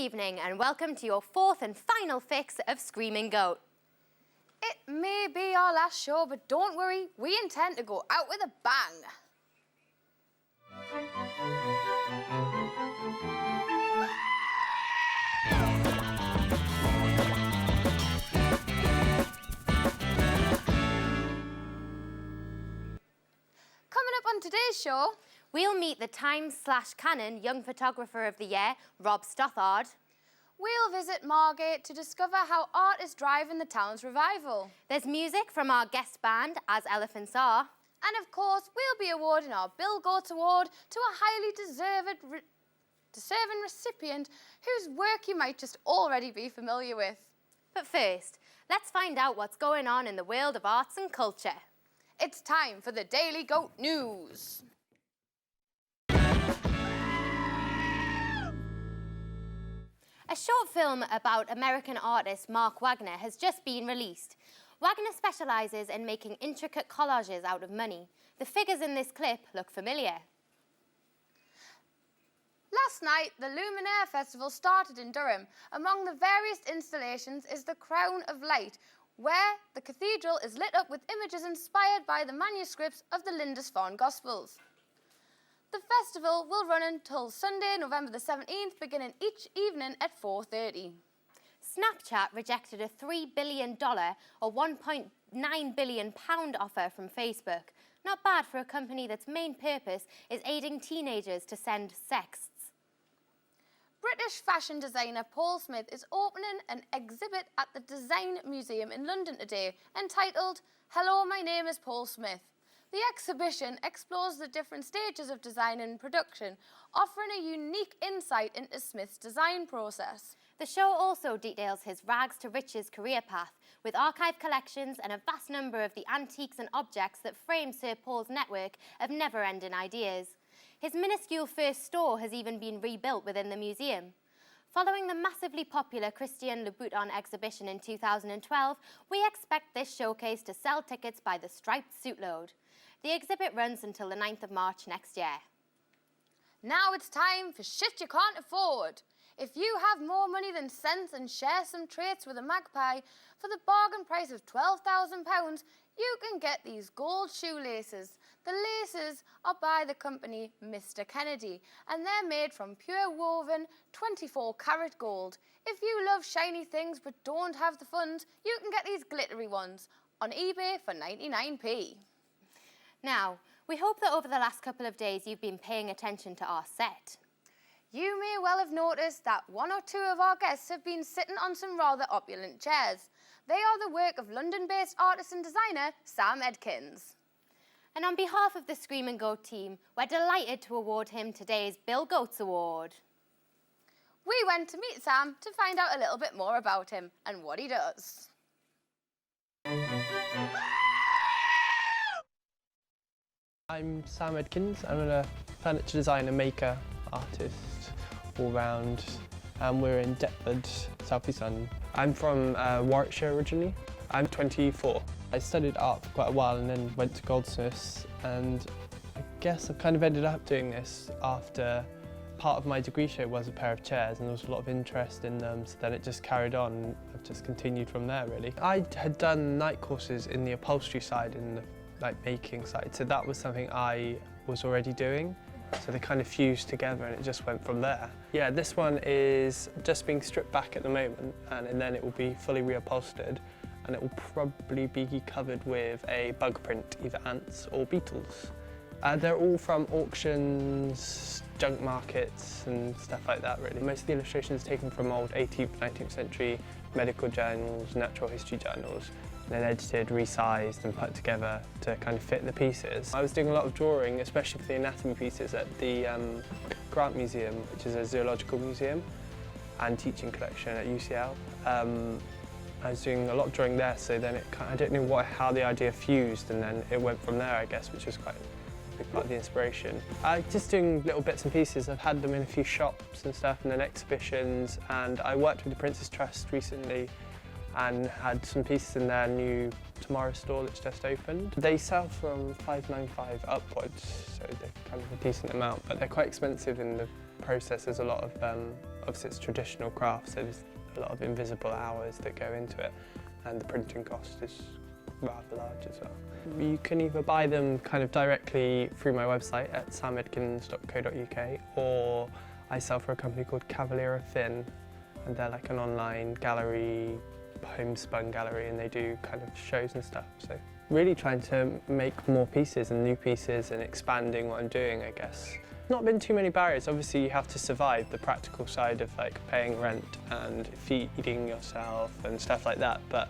evening and welcome to your fourth and final fix of Screaming Goat. It may be our last show, but don't worry, we intend to go out with a bang. Coming up on today's show, we'll meet the Times/Canon Young Photographer of the Year, Rob Stothard. We'll visit Margate to discover how art is driving the town's revival. There's music from our guest band, As Elephants Are. And of course, we'll be awarding our Bill Goats Award to a highly deserving recipient whose work you might just already be familiar with. But first, let's find out what's going on in the world of arts and culture. It's time for the Daily Goat News. A short film about American artist Mark Wagner has just been released. Wagner specialises in making intricate collages out of money. The figures in this clip look familiar. Last night, the Luminaire Festival started in Durham. Among the various installations is the Crown of Light, where the cathedral is lit up with images inspired by the manuscripts of the Lindisfarne Gospels. The festival will run until Sunday, November the 17th, beginning each evening at 4:30. Snapchat rejected a $3 billion or £1.9 billion offer from Facebook. Not bad for a company that's main purpose is aiding teenagers to send sexts. British fashion designer Paul Smith is opening an exhibit at the Design Museum in London today entitled "Hello, my name is Paul Smith." The exhibition explores the different stages of design and production, offering a unique insight into Smith's design process. The show also details his rags to riches career path, with archive collections and a vast number of the antiques and objects that frame Sir Paul's network of never-ending ideas. His minuscule first store has even been rebuilt within the museum. Following the massively popular Christian Louboutin exhibition in 2012, we expect this showcase to sell tickets by the striped suitload. The exhibit runs until the 9th of March next year. Now it's time for shit you can't afford. If you have more money than sense and share some traits with a magpie, for the bargain price of £12,000, you can get these gold shoelaces. The laces are by the company Mr. Kennedy, and they're made from pure woven 24-karat gold. If you love shiny things but don't have the funds, you can get these glittery ones on eBay for 99p. Now, we hope that over the last couple of days you've been paying attention to our set. You may well have noticed that one or two of our guests have been sitting on some rather opulent chairs. They are the work of London-based artist and designer Sam Edkins. And on behalf of the Scream and Goat team, we're delighted to award him today's Bill Goats Award. We went to meet Sam to find out a little bit more about him and what he does. I'm Sam Edkins. I'm a furniture designer, maker, artist, all round. We're in Deptford, South East London. I'm from Warwickshire originally. I'm 24. I studied art for quite a while and then went to Goldsmiths, and I guess I've kind of ended up doing this after part of my degree show was a pair of chairs and there was a lot of interest in them, so then it just carried on and I've just continued from there really. I had done night courses in the upholstery side, in the making side, so that was something I was already doing. So they kind of fused together and it just went from there. Yeah, this one is just being stripped back at the moment and then it will be fully reupholstered and it will probably be covered with a bug print, either ants or beetles. They're all from auctions, junk markets and stuff like that really. Most of the illustrations are taken from old 18th, 19th century medical journals, natural history journals, and then edited, resized and put together to kind of fit the pieces. I was doing a lot of drawing, especially for the anatomy pieces at the Grant Museum, which is a zoological museum and teaching collection at UCL. I was doing a lot of drawing there, so then I don't know how the idea fused, and then it went from there, I guess, which was quite a big part of the inspiration. Just doing little bits and pieces. I've had them in a few shops and stuff and then exhibitions, and I worked with the Prince's Trust recently and had some pieces in their new Tomorrow store that's just opened. They sell from £5.95 upwards, so they're kind of a decent amount, but they're quite expensive in the process. There's a lot of, obviously it's traditional craft, so there's a lot of invisible hours that go into it, and the printing cost is rather large as well. You can either buy them kind of directly through my website at samedkins.co.uk, or I sell for a company called Cavalier Finn, and they're like an online gallery, homespun gallery, and they do kind of shows and stuff. So really trying to make more pieces and new pieces and expanding what I'm doing, I guess. Not been too many barriers. Obviously you have to survive the practical side of like paying rent and feeding yourself and stuff like that, but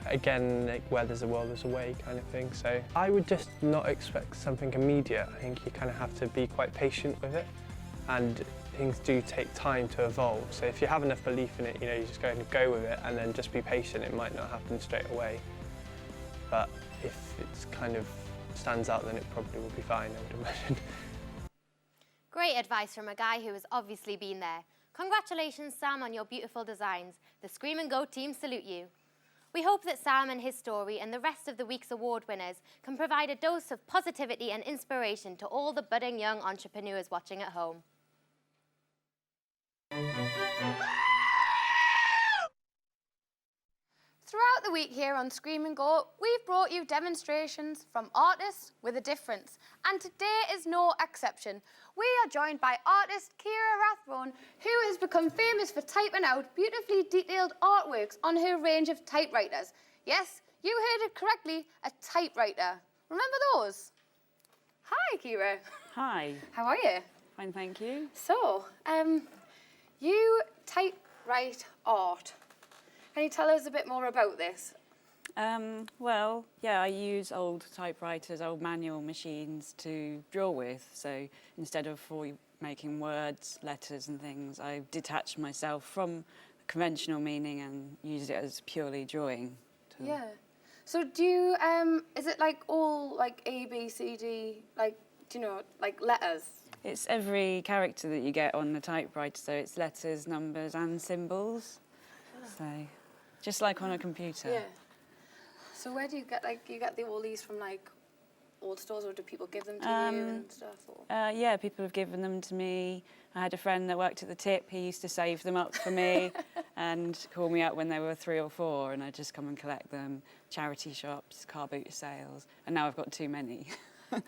again, like, where there's a will, there's a way kind of thing. So I would just not expect something immediate. I think you kind of have to be quite patient with it, and things do take time to evolve. So if you have enough belief in it, you know, you're just going to go with it and then just be patient. It might not happen straight away, but if it's kind of stands out, then it probably will be fine, I would imagine. Great advice from a guy who has obviously been there. Congratulations, Sam, on your beautiful designs. The Scream and Goat team salute you. We hope that Sam and his story and the rest of the week's award winners can provide a dose of positivity and inspiration to all the budding young entrepreneurs watching at home. Throughout the week here on Scream and Go, we've brought you demonstrations from artists with a difference, and today is no exception. We are joined by artist Kira Rathbone, who has become famous for typing out beautifully detailed artworks on her range of typewriters. Yes, you heard it correctly, a typewriter. Remember those? Hi, Kira. Hi. How are you? Fine, thank you. So, you typewrite art. Can you tell us a bit more about this? Well, yeah, I use old typewriters, old manual machines to draw with. So instead of making words, letters and things, I detached myself from conventional meaning and used it as purely drawing tool. Yeah. So do you, is it like all like A, B, C, D, like, do you know, like letters? It's every character that you get on the typewriter, so it's letters, numbers and symbols. So just like on a computer. Yeah. So where do you get, like, you get all these from, like, old stores, or do people give them to you and stuff? Or? Yeah, people have given them to me. I had a friend that worked at the tip. He used to save them up for me and call me up when they were 3 or 4, and I'd just come and collect them. Charity shops, car boot sales, and now I've got too many.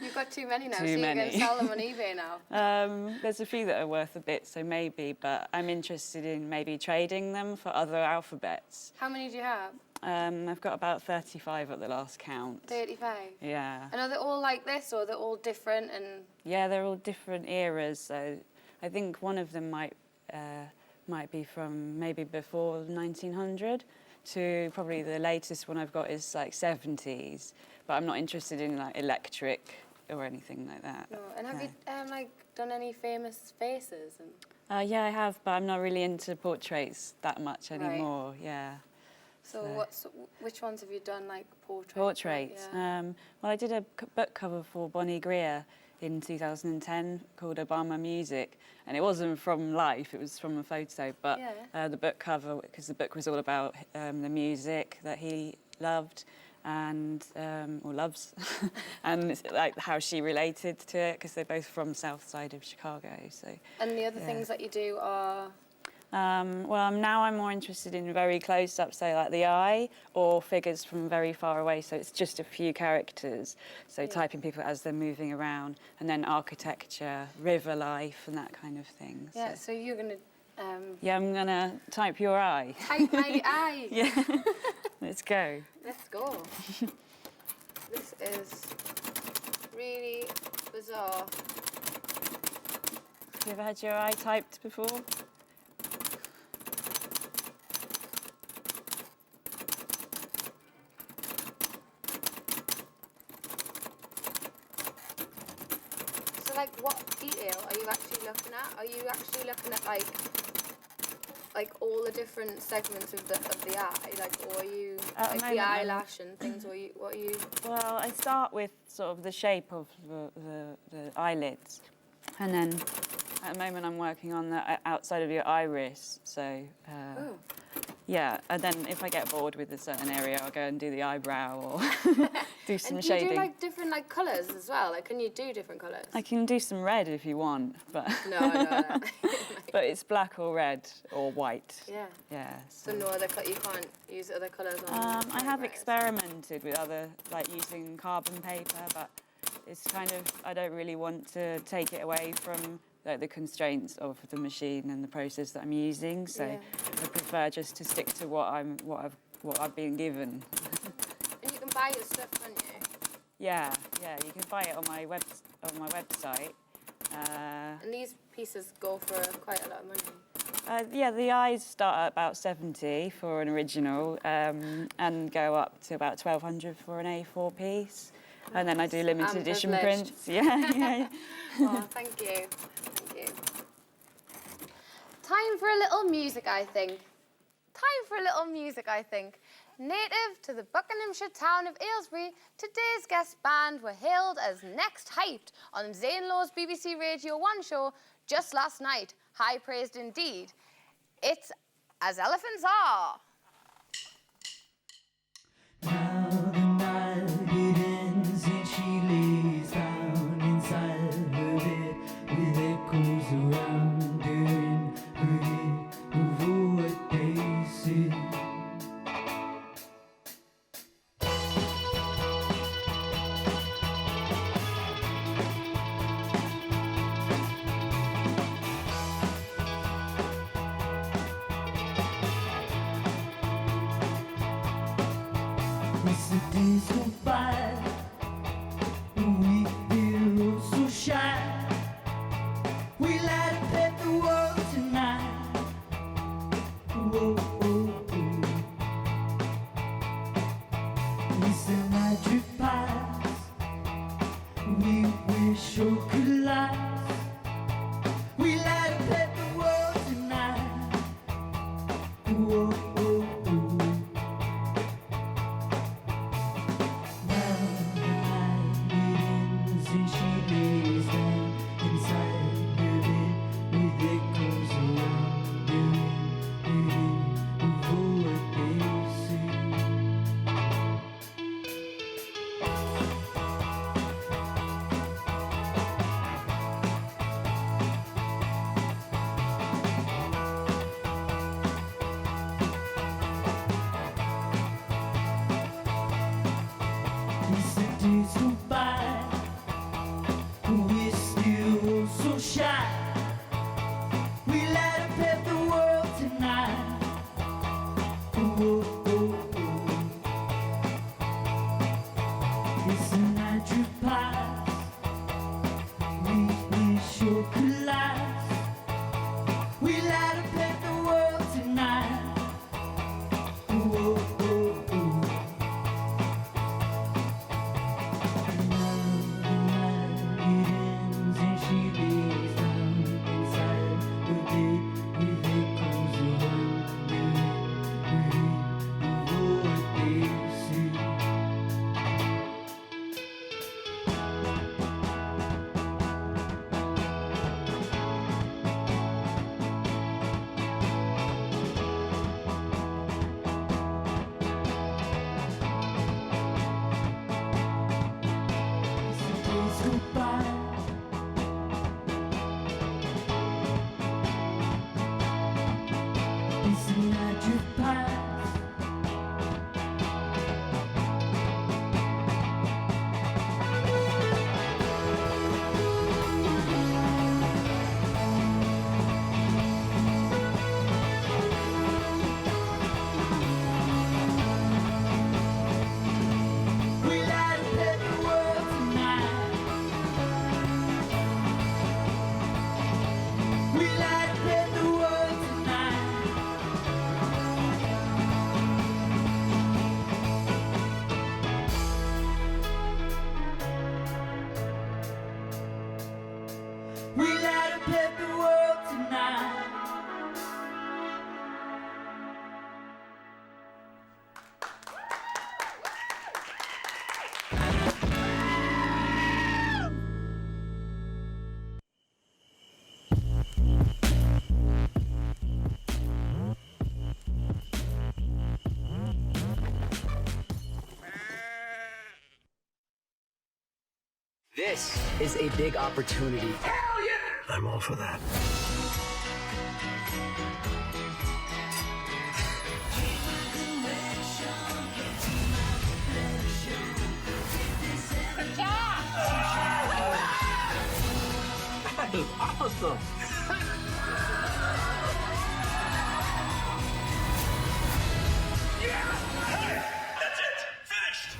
You've got too many now, Too so you're many. going to sell them on eBay now? There's a few that are worth a bit, so maybe, but I'm interested in maybe trading them for other alphabets. How many do you have? I've got about 35 at the last count. 35? Yeah. And are they all like this, or they're all different? And Yeah, they're all different eras, so I think one of them might be from maybe before 1900 to probably the latest one I've got is like 70s, but I'm not interested in like electric or anything like that. no. And have you like done any famous faces? And Yeah, I have, but I'm not really into portraits that much anymore. Yeah. so which ones have you done, like portraits? Portraits. Like, yeah. Well, I did a book cover for Bonnie Greer in 2010 called Obama Music, and it wasn't from life, it was from a photo, but the book cover, because the book was all about the music that he loved and or loves and it's like how she related to it, because they're both from south side of Chicago. So And the other things that you do are? well, now I'm more interested in very close up, so like the eye, or figures from very far away, so it's just a few characters, so typing people as they're moving around, and then architecture, river life and that kind of thing. Yeah, so you're going to... yeah, I'm gonna type your eye. Type my eye. Yeah. Let's go. Let's go. This is really bizarre. Have you ever had your eye typed before? So, like, what detail are you actually looking at? Are you actually looking at, like all the different segments of the eye, like, or are you At like the the moment, eyelash and things, or what are you? Well, I start with sort of the shape of the eyelids, and then at the moment I'm working on the outside of your iris. So Yeah, and then if I get bored with a certain area, I'll go and do the eyebrow or do some And shading. do you do like different like colours as well? Like, can you do different colours? I can do some red if you want, but No, I know that. but it's black or red or white. Yeah. Yeah. So no other you can't use other colours on. I have typewriters? experimented with other, like using carbon paper, but it's kind of, I don't really want to take it away from like the constraints of the machine and the process that I'm using. So Yeah. I prefer just to stick to what I've been given. And you can buy your stuff, can't you? Yeah, you can buy it on my website. And these pieces go for quite a lot of money. Yeah, the eyes start at about 70 for an original, and go up to about 1,200 for an A4 piece. And then I do limited edition privileged. prints. Yeah. Oh, thank you. Thank you. Time for a little music, I think. Native to the Buckinghamshire town of Aylesbury, today's guest band were hailed as Next Hyped on Zane Lowe's BBC Radio 1 show just last night. High praised indeed. It's As Elephants Are. Now the night it ends and she lays down inside her bed with echoes around her in her head of what they said. As the days go by, we feel so shy. We light up at the world tonight. Whoa, oh, oh. As the night drift past, we wish all could last. We light up at the world tonight. Whoa, oh, oh. Now This is a big opportunity. Hell yeah! I'm all for that. That is awesome. That's it. Finished.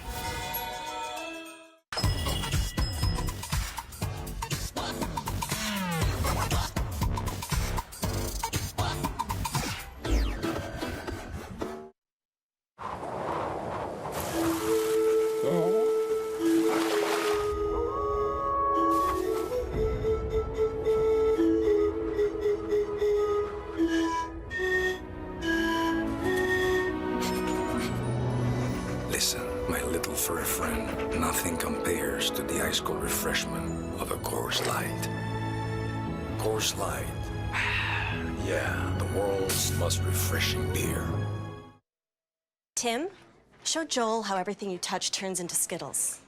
Listen, my little furry friend, nothing compares to the ice cold refreshment of a Coors Light. Coors Light. Yeah, the world's most refreshing beer. Tim, show Joel how everything you touch turns into Skittles.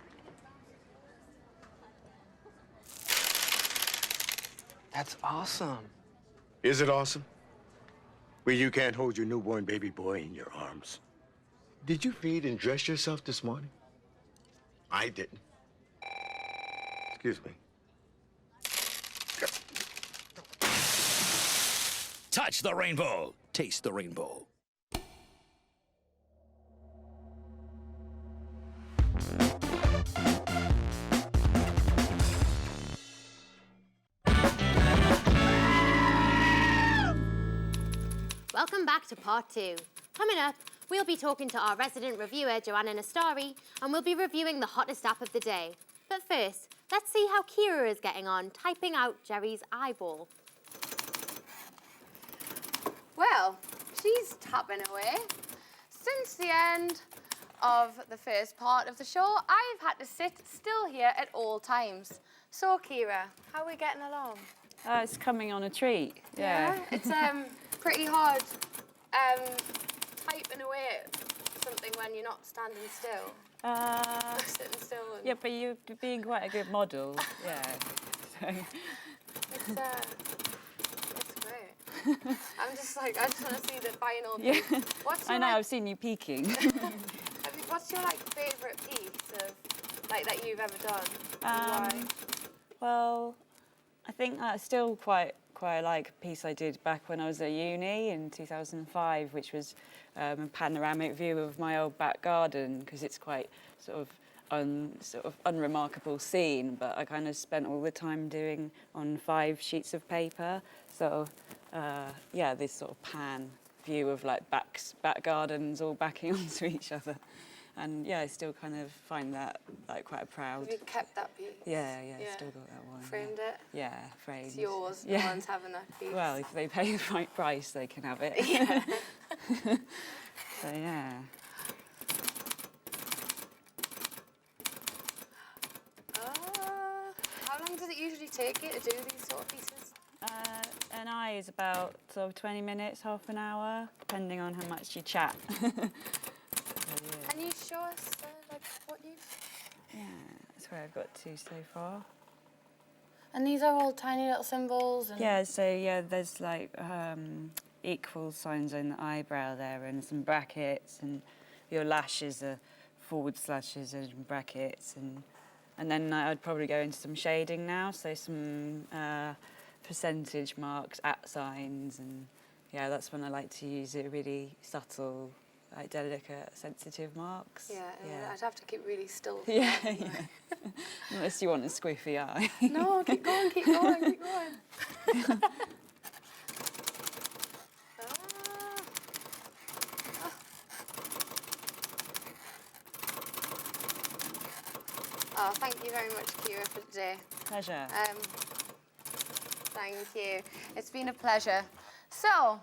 That's awesome. Is it awesome? Well, you can't hold your newborn baby boy in your arms. Did you feed and dress yourself this morning? I didn't. Excuse me. Touch the rainbow. Taste the rainbow. Welcome back to part 2. Coming up, we'll be talking to our resident reviewer, Joana Nastari, and we'll be reviewing the hottest app of the day. But first, let's see how Kira is getting on typing out Jerry's eyeball. Well, she's tapping away. Since the end of the first part of the show, I've had to sit still here at all times. So, Kira, how are we getting along? It's coming on a treat. Yeah. It's pretty hard typing away at something when you're not standing still. Sitting still. And Yeah, but you're being quite a good model. Yeah. So. It's great. I'm just like, I just want to see the final Yeah. piece. What's your, I know. like, I've seen you peeking. what's your favourite piece of that you've ever done? And why? Well, I think I still quite like a piece I did back when I was at uni in 2005, which was a panoramic view of my old back garden, because it's quite sort of unremarkable scene, but I kind of spent all the time doing on 5 sheets of paper. So yeah, this sort of pan view of back gardens all backing onto each other. And yeah, I still kind of find that quite proud. Have you kept that piece? Yeah, still got that one. Framed it? Yeah, framed. It's yours. Yeah. No one's having that piece. Well, if they pay the right price, they can have it. Yeah. So yeah. How long does it usually take you to do these sort of pieces? An eye is about sort of 20 minutes, half an hour, depending on how much you chat. Can you show us what you've... Yeah, that's where I've got to so far. And these are all tiny little symbols? And... Yeah, so yeah, there's equal signs on the eyebrow there and some brackets, and your lashes are forward slashes and brackets, and then I'd probably go into some shading now, so some percentage marks, at signs, and yeah, that's when I like to use it really subtle, delicate, sensitive marks. Yeah, I'd have to keep really still. Yeah, yeah. Unless you want a squiffy eye. No, keep going, keep going, keep going. Oh, thank you very much, Kira, for today. Pleasure. Thank you. It's been a pleasure. So,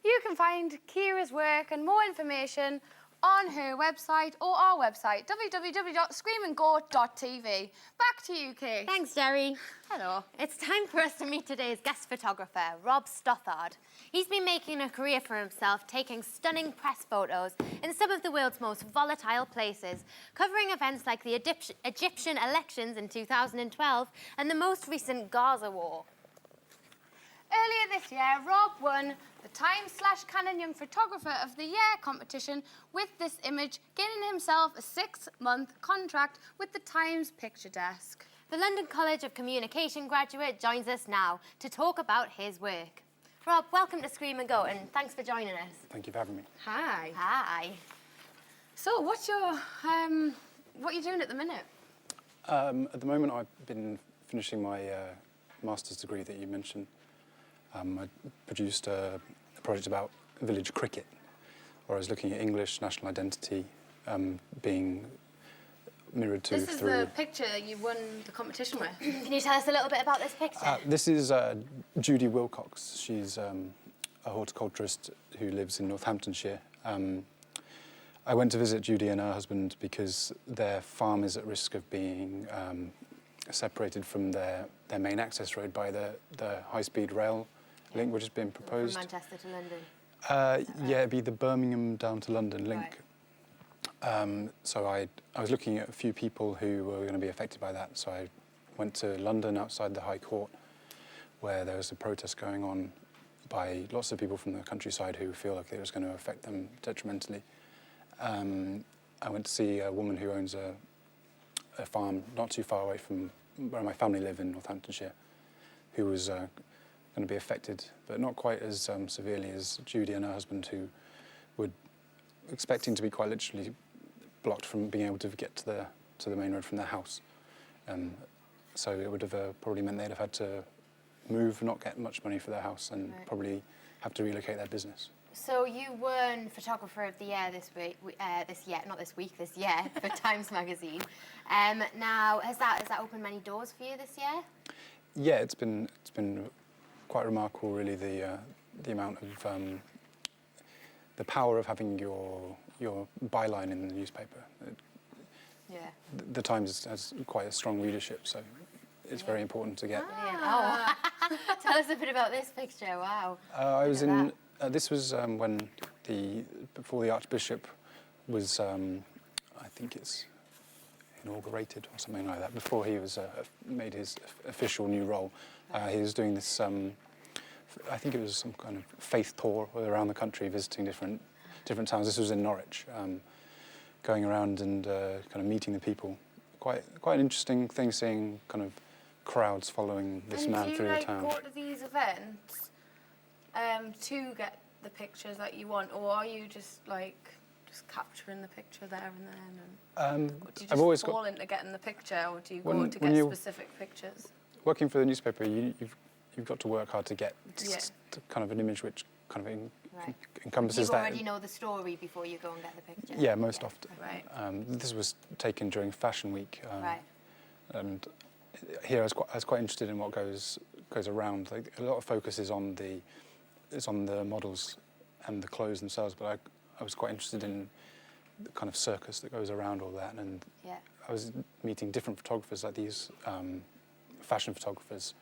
you can find Kira's work and more information on her website or our website, www.screamandgoat.tv. Back to you, Kate. Thanks, Jerry. Hello. It's time for us to meet today's guest photographer, Rob Stothard. He's been making a career for himself, taking stunning press photos in some of the world's most volatile places, covering events like the Egyptian elections in 2012 and the most recent Gaza war. Earlier this year, Rob won the Time/Canon Young Photographer of the Year competition with this image, gaining himself a 6-month contract with the Times Picture Desk. The London College of Communication graduate joins us now to talk about his work. Rob, welcome to Scream and Go, and thanks for joining us. Thank you for having me. Hi. Hi. So, what are you doing at the minute? At the moment, I've been finishing my master's degree that you mentioned. I produced a project about village cricket, where I was looking at English national identity being mirrored to This is through... the picture that you won the competition with. Can you tell us a little bit about this picture? This is Judy Wilcox. She's a horticulturist who lives in Northamptonshire. I went to visit Judy and her husband because their farm is at risk of being separated from their main access road by the high-speed rail link which has been proposed. From Manchester to London? Yeah, it'd be the Birmingham down to London link. Right. So I was looking at a few people who were going to be affected by that. So I went to London outside the High Court, where there was a protest going on by lots of people from the countryside who feel like it was going to affect them detrimentally. I went to see a woman who owns a farm not too far away from where my family live in Northamptonshire, who was going to be affected, but not quite as severely as Judy and her husband, who were expecting to be quite literally blocked from being able to get to the main road from their house. So it would have probably meant they'd have had to move, not get much money for their house, and probably have to relocate their business. So you won Photographer of the Year this year for Times Magazine. Now, has that opened many doors for you this year? Yeah, it's been quite remarkable, really, the amount of the power of having your byline in the newspaper. The Times has quite a strong readership, so it's very important to get. Oh, tell us a bit about this picture. Wow. I was in. This was before the Archbishop was, I think it's inaugurated or something like that. Before he was made his official new role, he was doing this. I think it was some kind of faith tour around the country, visiting different towns. This was in Norwich, going around and kind of meeting the people. Quite an interesting thing, seeing kind of crowds following this man through the town. Do you go to these events to get the pictures that you want, or are you just capturing the picture there and then? And do you just fall into getting the picture, or do you go to get specific pictures? Working for the newspaper, you've got to work hard to get kind of an image which kind of encompasses that. Do you already know the story before you go and get the picture? Yeah, most often. Right. This was taken during Fashion Week, right. And here I was quite interested in what goes around. Like, a lot of focus is on the models and the clothes themselves, but I was quite interested in the kind of circus that goes around all that, and I was meeting different photographers, like these fashion photographers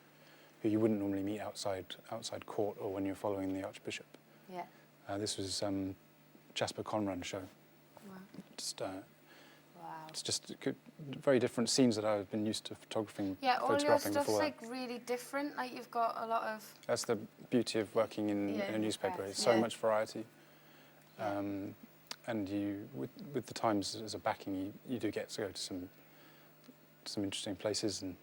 who you wouldn't normally meet outside court or when you're following the Archbishop. Yeah. This was Jasper Conran show. Wow. It's just very different scenes that I've been used to photographing before that. Yeah, all your stuff's really different. Like, you've got a lot of. That's the beauty of working in a newspaper. It's so much variety, and you with the Times as a backing, you do get to go to some interesting places. And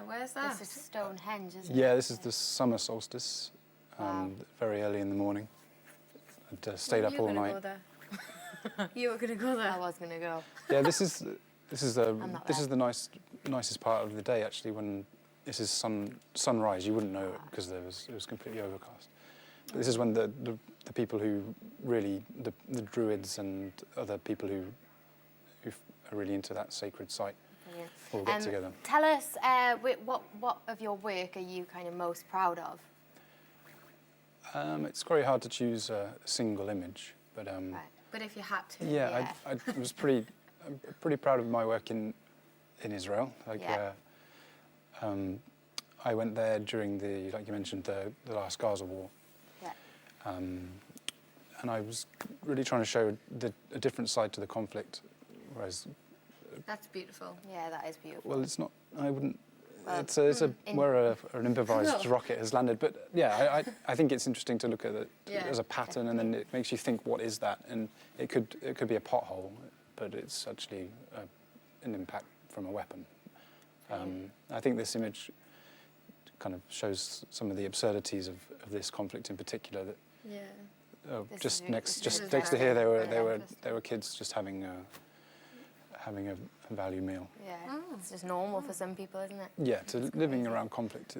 where's that? This is Stonehenge, isn't it? yeah, this is the summer solstice, very early in the morning. I'd stayed up all night. Go there? You were going to go there? I was going to go. Yeah, this is the nicest part of the day, actually, when this is sunrise. You wouldn't know it because it was completely overcast. But this is when the people who really the druids and other people who are really into that sacred site all get together. Tell us what of your work are you kind of most proud of? It's very hard to choose a single image. But But if you had to. yeah, I was pretty proud of my work in Israel. Like, I went there during like you mentioned, the last Gaza war. Yeah. And I was really trying to show a different side to the conflict, whereas. That's beautiful. Yeah, that is beautiful. Well, it's not. I wouldn't. Well, it's where an improvised rocket has landed. But yeah, I think it's interesting to look at it as a pattern, and then it makes you think, what is that? And it could be a pothole, but it's actually an impact from a weapon. I think this image kind of shows some of the absurdities of this conflict in particular. That just next to here, there were kids just having a value meal. Yeah, it's just normal for some people, isn't it? Yeah, living around conflict.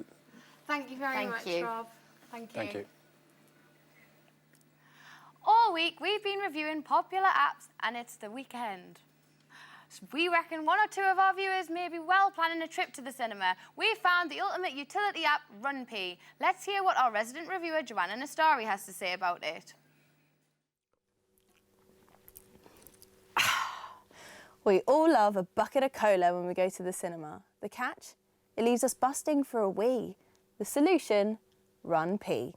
Thank you very much, Rob. Thank you. Thank you. All week, we've been reviewing popular apps, and it's the weekend. So we reckon one or two of our viewers may be well planning a trip to the cinema. We found the ultimate utility app, RunP. Let's hear what our resident reviewer, Joana Nastari, has to say about it. We all love a bucket of cola when we go to the cinema. The catch? It leaves us busting for a wee. The solution? RunP.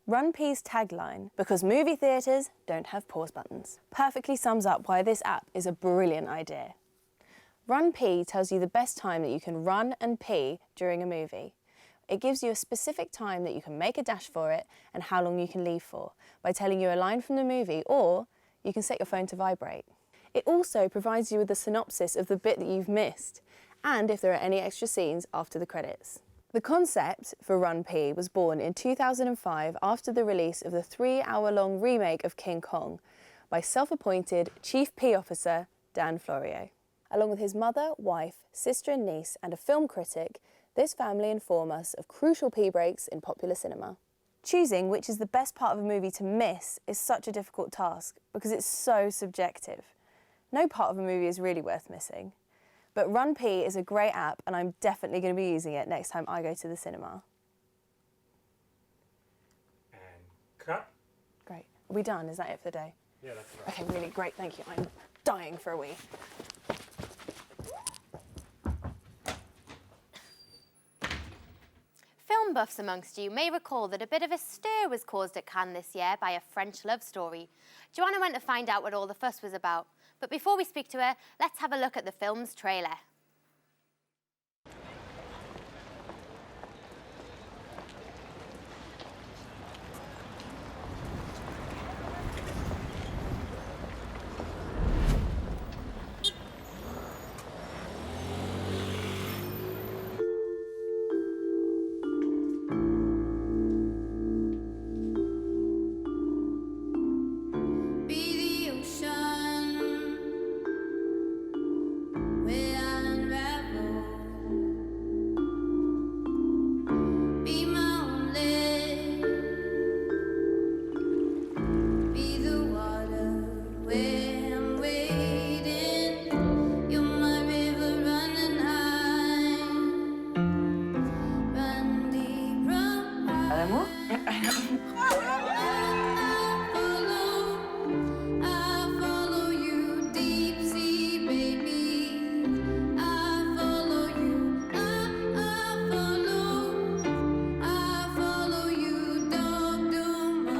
RunP's tagline, because movie theatres don't have pause buttons, perfectly sums up why this app is a brilliant idea. RunP tells you the best time that you can run and pee during a movie. It gives you a specific time that you can make a dash for it and how long you can leave for by telling you a line from the movie, or you can set your phone to vibrate. It also provides you with a synopsis of the bit that you've missed and if there are any extra scenes after the credits. The concept for RunP was born in 2005 after the release of the 3-hour-long remake of King Kong by self-appointed Chief Pee Officer Dan Florio. Along with his mother, wife, sister and niece and a film critic, this family inform us of crucial pee breaks in popular cinema. Choosing which is the best part of a movie to miss is such a difficult task because it's so subjective. No part of a movie is really worth missing. But RunP is a great app and I'm definitely going to be using it next time I go to the cinema. And cut. Great. Are we done? Is that it for the day? Yeah, that's right. Okay, really great, thank you. I'm dying for a wee. Film buffs amongst you may recall that a bit of a stir was caused at Cannes this year by a French love story. Joanna went to find out what all the fuss was about. But before we speak to her, let's have a look at the film's trailer.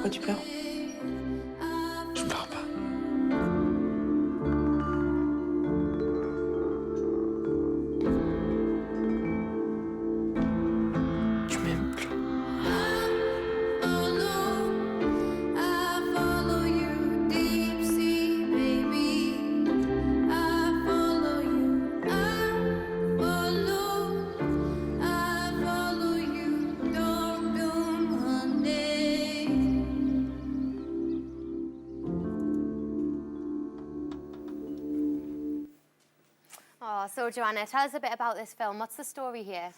Pourquoi tu pleures? Je pleure pas. Tu m'aimes plus. Oh, so Joanna, tell us a bit about this film. What's the story here?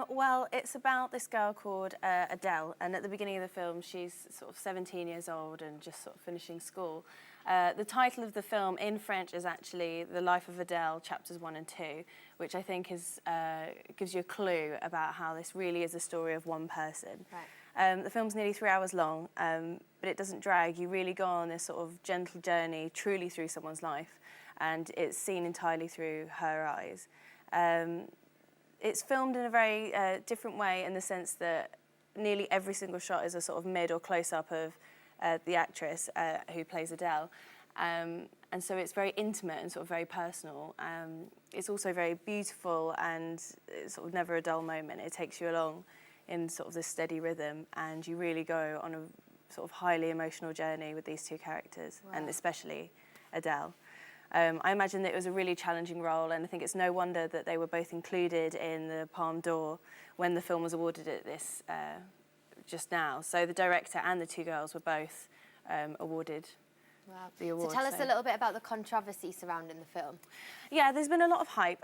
Well, it's about this girl called Adele, and at the beginning of the film, she's sort of 17 years old and just sort of finishing school. The title of the film in French is actually The Life of Adele, Chapters 1 and 2, which I think is gives you a clue about how this really is a story of one person. Right. The film's nearly 3 hours long, but it doesn't drag. You really go on this sort of gentle journey truly through someone's life, and it's seen entirely through her eyes. It's filmed in a very different way in the sense that nearly every single shot is a sort of mid or close-up of the actress who plays Adele. And so it's very intimate and sort of very personal. It's also very beautiful, and it's sort of never a dull moment. It takes you along in sort of this steady rhythm, and you really go on a sort of highly emotional journey with these two characters, and especially Adele. I imagine that it was a really challenging role, and I think it's no wonder that they were both included in the Palme d'Or when the film was awarded at this just now. So the director and the two girls were both awarded the award. So tell us a little bit about the controversy surrounding the film. Yeah, there's been a lot of hype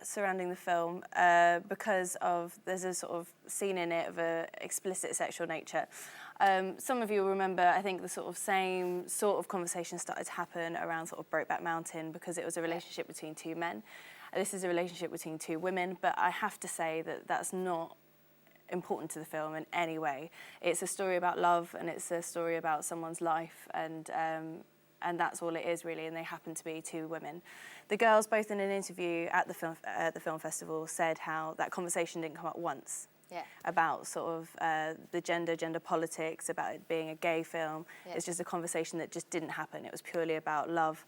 surrounding the film because there's a sort of scene in it of an explicit sexual nature. Some of you will remember, I think, the sort of same sort of conversation started to happen around sort of Brokeback Mountain, because it was a relationship between two men. This is a relationship between two women, but I have to say that that's not important to the film in any way. It's a story about love, and it's a story about someone's life, and that's all it is really, and they happen to be two women. The girls, both in an interview at the film festival, said how that conversation didn't come up once. About sort of the gender politics, about it being a gay film. It's just a conversation that just didn't happen. It was purely about love,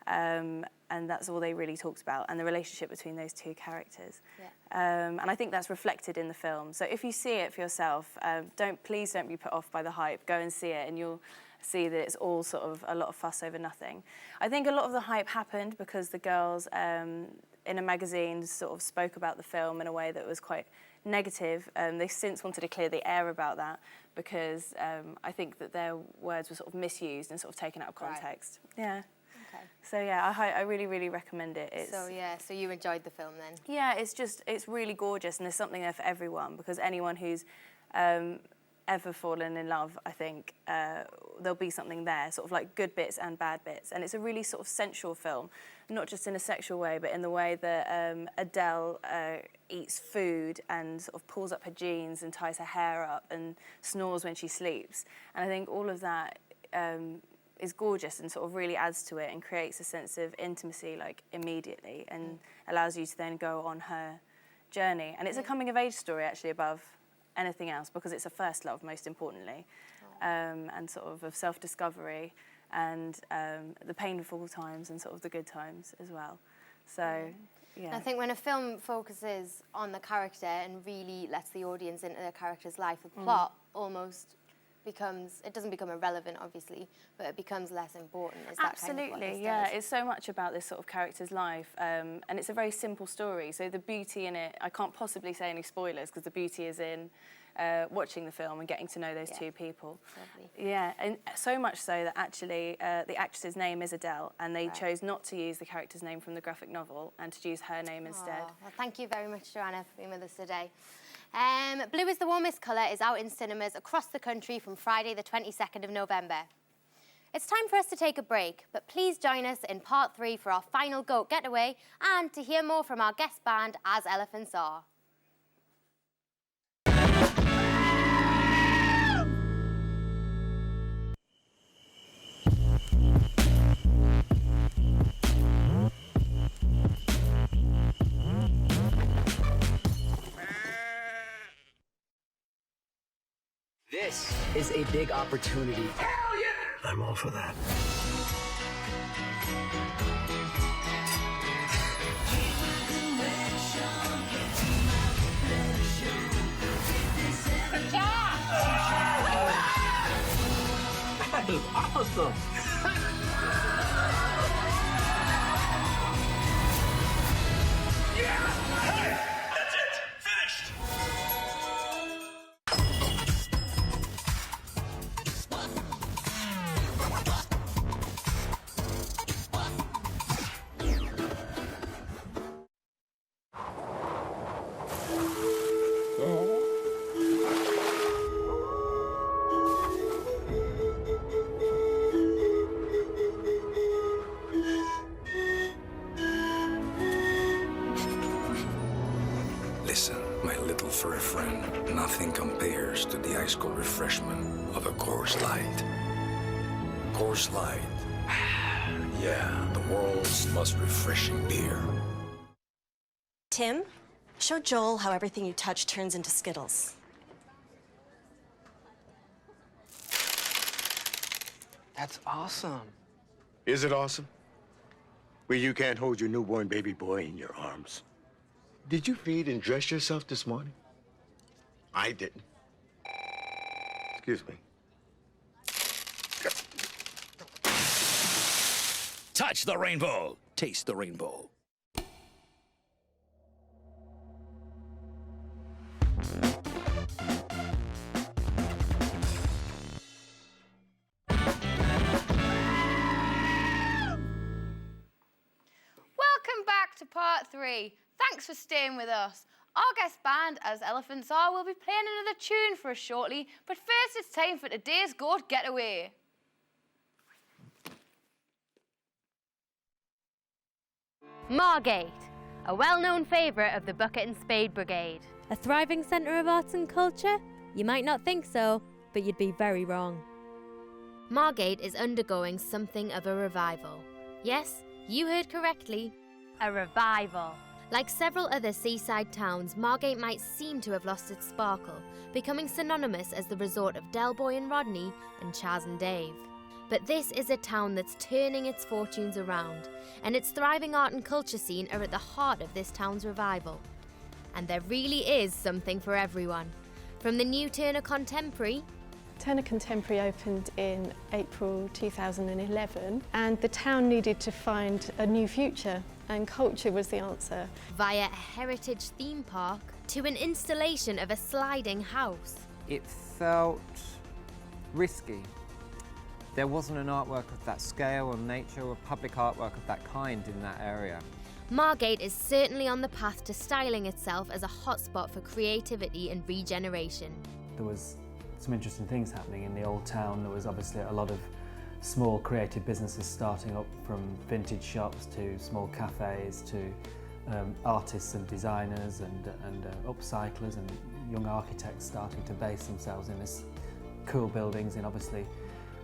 and that's all they really talked about, and the relationship between those two characters. And I think that's reflected in the film. So if you see it for yourself, please don't be put off by the hype. Go and see it, and you'll see that it's all sort of a lot of fuss over nothing. I think a lot of the hype happened because the girls in a magazine sort of spoke about the film in a way that was quite negative. They've since wanted to clear the air about that, because I think that their words were sort of misused and sort of taken out of context. Yeah. Okay. So yeah, I really, really recommend it. So you enjoyed the film then? Yeah, it's really gorgeous, and there's something there for everyone, because anyone who's ever fallen in love, I think there'll be something there, sort of like good bits and bad bits. And it's a really sort of sensual film, not just in a sexual way, but in the way that Adele eats food and sort of pulls up her jeans and ties her hair up and snores when she sleeps. And I think all of that is gorgeous and sort of really adds to it and creates a sense of intimacy like immediately, and allows you to then go on her journey. And it's a coming of age story actually above anything else, because it's a first love most importantly, and sort of self-discovery, and the painful times and sort of the good times as well. So yeah. I think when a film focuses on the character and really lets the audience into the character's life, the plot almost it doesn't become irrelevant, obviously, but it becomes less important. Is that Absolutely, kind of what this yeah. does? It's so much about this sort of character's life, and it's a very simple story. So the beauty in it, I can't possibly say any spoilers, because the beauty is in watching the film and getting to know those two people. Lovely. Yeah, and so much so that actually the actress's name is Adele, and they chose not to use the character's name from the graphic novel and to use her name instead. Well, thank you very much, Joanna, for being with us today. Blue is the Warmest Colour is out in cinemas across the country from Friday the 22nd of November. It's time for us to take a break, but please join us in part 3 for our final Goat getaway and to hear more from our guest band, As Elephants Are. This is a big opportunity. Hell yeah! I'm all for that. That is awesome! Yeah! Hey! That's it! Finished! furry friend, nothing compares to the ice cold refreshment of a Coors Light. Coors Light. Yeah, the world's most refreshing beer. Tim, show Joel how everything you touch turns into Skittles. That's awesome. Is it awesome? Well, you can't hold your newborn baby boy in your arms. Did you feed and dress yourself this morning? I didn't. Excuse me. Touch the rainbow. Taste the rainbow. Welcome back to part 3. Thanks for staying with us. Our guest band, as Elephants Are, will be playing another tune for us shortly, but first it's time for today's Goat Getaway. Margate, a well-known favourite of the Bucket and Spade Brigade. A thriving centre of arts and culture? You might not think so, but you'd be very wrong. Margate is undergoing something of a revival. Yes, you heard correctly, a revival. Like several other seaside towns, Margate might seem to have lost its sparkle, becoming synonymous as the resort of Del Boy and Rodney and Chaz and Dave. But this is a town that's turning its fortunes around, and its thriving art and culture scene are at the heart of this town's revival. And there really is something for everyone. From the new Turner Contemporary. Turner Contemporary opened in April 2011, and the town needed to find a new future, and culture was the answer. Via a heritage theme park to an installation of a sliding house. It felt risky. There wasn't an artwork of that scale or nature or public artwork of that kind in that area. Margate is certainly on the path to styling itself as a hotspot for creativity and regeneration. There was some interesting things happening in the old town. There was obviously a lot of small creative businesses starting up, from vintage shops to small cafes to artists and designers and upcyclers and young architects starting to base themselves in this cool buildings in obviously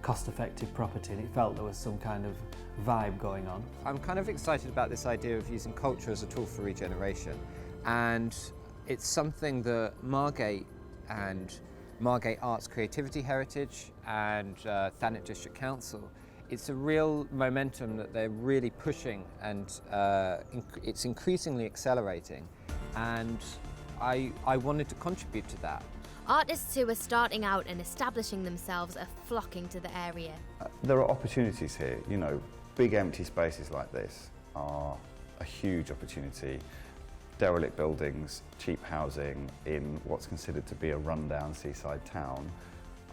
cost-effective property, and it felt there was some kind of vibe going on. I'm kind of excited about this idea of using culture as a tool for regeneration, and it's something that Margate and Margate Arts Creativity Heritage and Thanet District Council, it's a real momentum that they're really pushing, and it's increasingly accelerating, and I wanted to contribute to that. Artists who are starting out and establishing themselves are flocking to the area. There are opportunities here. You know, big empty spaces like this are a huge opportunity. Derelict buildings, cheap housing in what's considered to be a rundown seaside town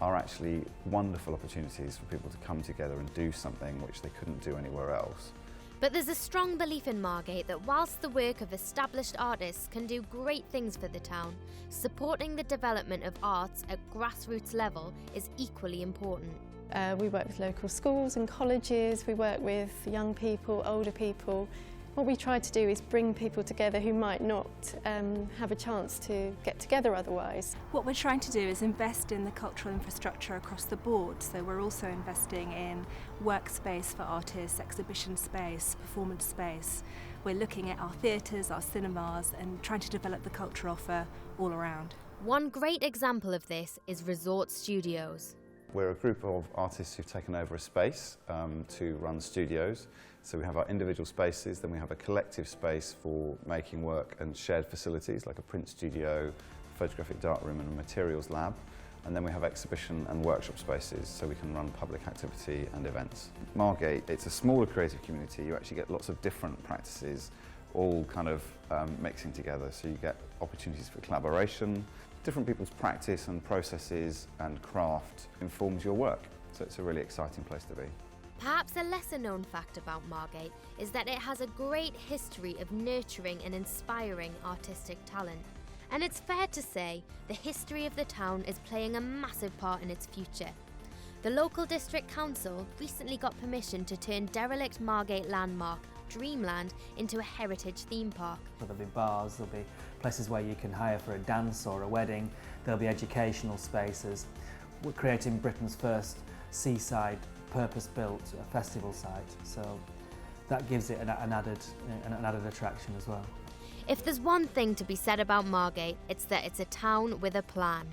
are actually wonderful opportunities for people to come together and do something which they couldn't do anywhere else. But there's a strong belief in Margate that whilst the work of established artists can do great things for the town, supporting the development of arts at grassroots level is equally important. We work with local schools and colleges, we work with young people, older people. What we try to do is bring people together who might not have a chance to get together otherwise. What we're trying to do is invest in the cultural infrastructure across the board. So we're also investing in workspace for artists, exhibition space, performance space. We're looking at our theatres, our cinemas, and trying to develop the culture offer all around. One great example of this is Resort Studios. We're a group of artists who've taken over a space to run studios. So we have our individual spaces, then we have a collective space for making work and shared facilities like a print studio, photographic darkroom and a materials lab. And then we have exhibition and workshop spaces so we can run public activity and events. Margate, it's a smaller creative community. You actually get lots of different practices all kind of mixing together. So you get opportunities for collaboration. Different people's practice and processes and craft informs your work. So it's a really exciting place to be. Perhaps a lesser known fact about Margate is that it has a great history of nurturing and inspiring artistic talent. And it's fair to say the history of the town is playing a massive part in its future. The local district council recently got permission to turn derelict Margate landmark, Dreamland, into a heritage theme park. There'll be bars, there'll be places where you can hire for a dance or a wedding, there'll be educational spaces. We're creating Britain's first seaside, purpose-built festival site, so that gives it an added attraction as well. If there's one thing to be said about Margate, it's that it's a town with a plan.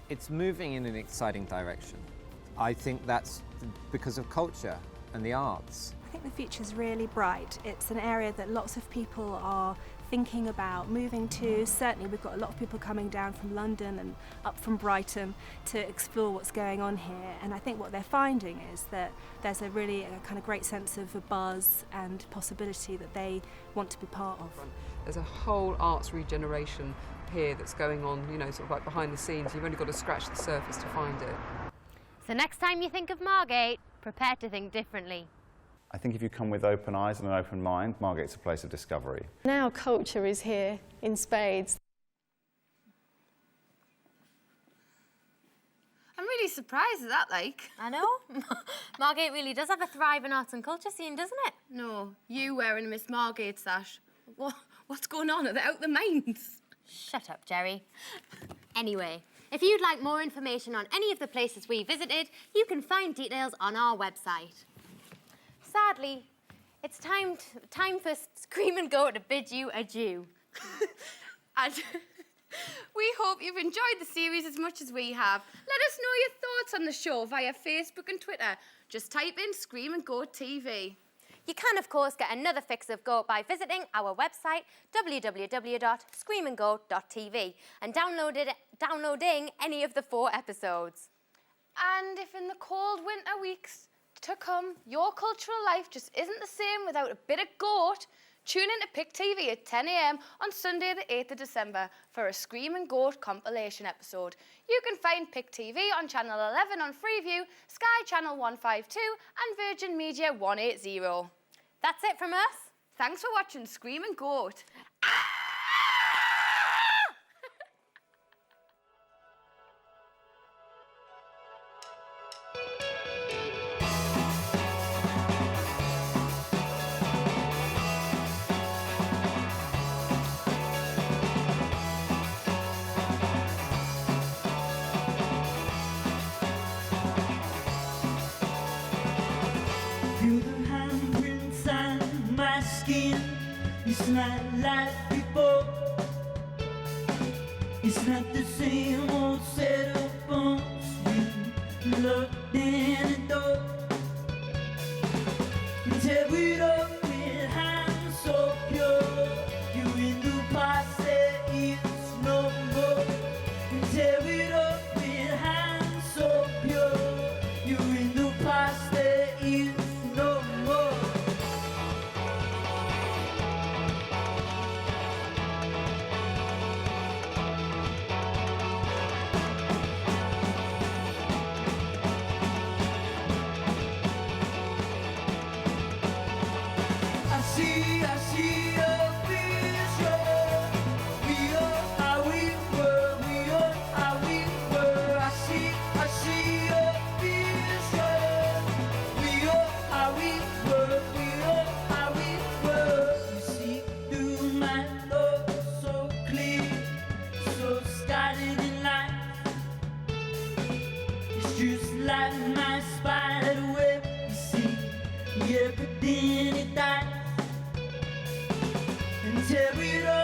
It's moving in an exciting direction. I think that's because of culture and the arts. I think the future's really bright. It's an area that lots of people are thinking about moving to. Certainly we've got a lot of people coming down from London and up from Brighton to explore what's going on here, and I think what they're finding is that there's a kind of great sense of a buzz and possibility that they want to be part of. There's a whole arts regeneration here that's going on, you know, sort of like behind the scenes. You've only got to scratch the surface to find it. So next time you think of Margate, prepare to think differently. I think if you come with open eyes and an open mind, Margate's a place of discovery. Now culture is here in spades. I'm really surprised at that, like. I know. Margate really does have a thriving arts and culture scene, doesn't it? No, you wearing a Miss Margate sash. What's going on? Are they out the mains? Shut up, Jerry. Anyway, if you'd like more information on any of the places we visited, you can find details on our website. Sadly, it's time for Scream and Go to bid you adieu. And we hope you've enjoyed the series as much as we have. Let us know your thoughts on the show via Facebook and Twitter. Just type in Scream and Go TV. You can, of course, get another fix of Goat by visiting our website, www.screamandgo.tv, and downloading any of the 4 episodes. And if in the cold winter weeks to come, your cultural life just isn't the same without a bit of Goat, tune in to Pick TV at 10 AM on Sunday the 8th of December for a Scream and Goat compilation episode. You can find Pick TV on Channel 11 on Freeview, Sky Channel 152 and Virgin Media 180. That's it from us. Thanks for watching Scream and Goat. Feel the handprints on my skin. It's not like before. It's not the same old set of bones you locked in a door. Tear it up with hands so pure. You in the past, there is no more. Tear it up with hands so pure. You in the past, there is no more. I see a vision. We are how we were. We are how we were. I see a vision. We are how we were. We are how we were. You see through my thoughts so clear, so started in life. It's just like my spider web. You see, everything it dies and tear it up.